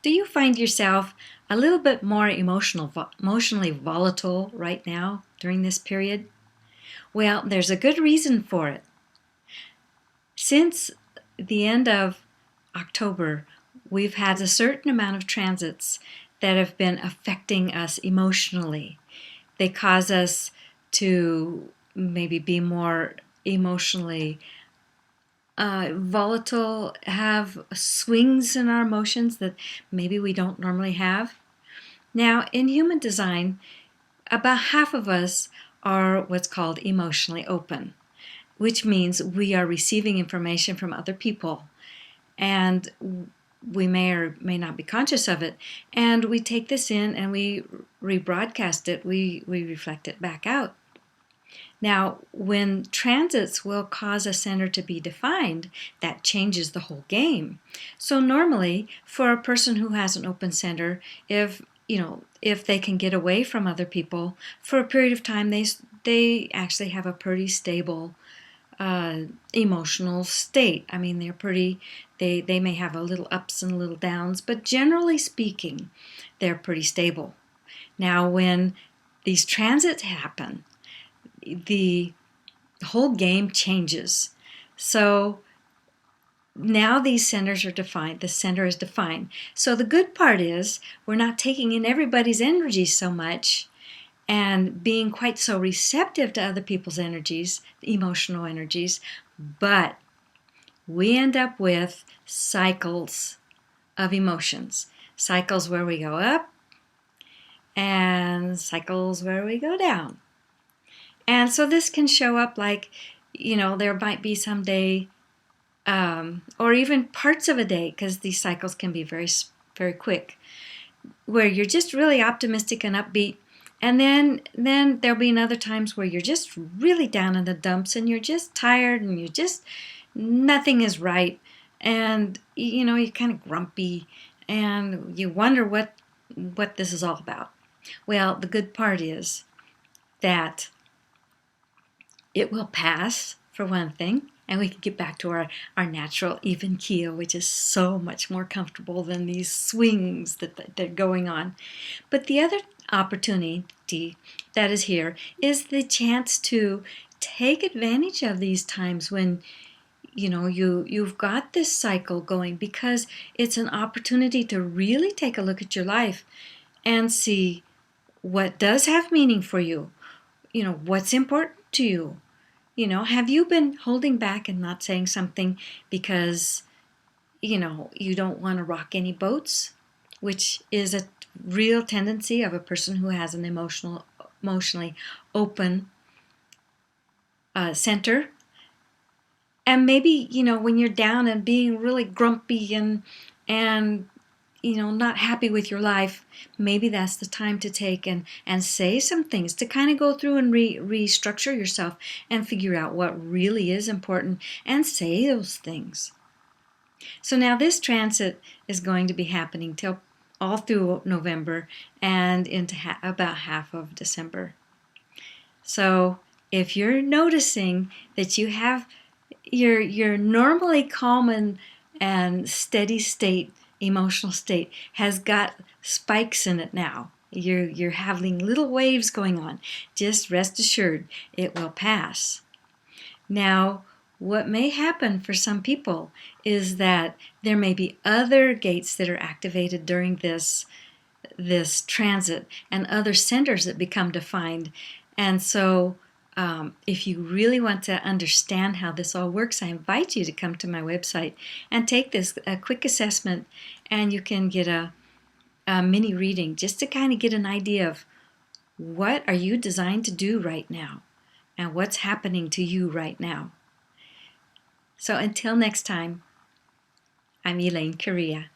Do you find yourself a little bit more emotionally volatile right now during this period? Well, there's a good reason for it. Since the end of October, we've had a certain amount of transits that have been affecting us emotionally. They cause us to maybe be more emotionally volatile, have swings in our emotions that maybe we don't normally have. Now, in human design, about half of us are what's called emotionally open, which means we are receiving information from other people, and we may or may not be conscious of it, and we take this in and we rebroadcast it, we reflect it back out. Now, when transits will cause a center to be defined, that changes the whole game. So normally, for a person who has an open center, if they can get away from other people for a period of time, they actually have a pretty stable emotional state. I mean, they may have a little ups and little downs, but generally speaking, they're pretty stable. Now, when these transits happen, the whole game changes. So now these centers are defined. The center is defined. So the good part is we're not taking in everybody's energy so much and being quite so receptive to other people's energies, emotional energies, but we end up with cycles of emotions. Cycles where we go up and cycles where we go down. And so this can show up like, there might be some day, or even parts of a day, because these cycles can be very, very quick, where you're just really optimistic and upbeat. And then there'll be other times where you're just really down in the dumps and you're just tired and nothing is right. And, you're kind of grumpy and you wonder what this is all about. Well, the good part is that it will pass, for one thing, and we can get back to our natural even keel, which is so much more comfortable than these swings that are going on. But the other opportunity that is here is the chance to take advantage of these times when you've got this cycle going, because it's an opportunity to really take a look at your life and see what does have meaning for you. What's important to you. Have you been holding back and not saying something because, you don't want to rock any boats, which is a real tendency of a person who has an emotionally open center. And maybe, when you're down and being really grumpy and not happy with your life, maybe that's the time to take and say some things, to kind of go through and restructure yourself and figure out what really is important and say those things. So now this transit is going to be happening till all through November and into about half of December. So if you're noticing that you have your normally calm and steady state, emotional state has got spikes in it now. You're having little waves going on. Just rest assured it will pass. Now, what may happen for some people is that there may be other gates that are activated during this transit and other centers that become defined. And so if you really want to understand how this all works, I invite you to come to my website and take a quick assessment, and you can get a mini reading just to kind of get an idea of what are you designed to do right now and what's happening to you right now. So until next time, I'm Elaine Correa.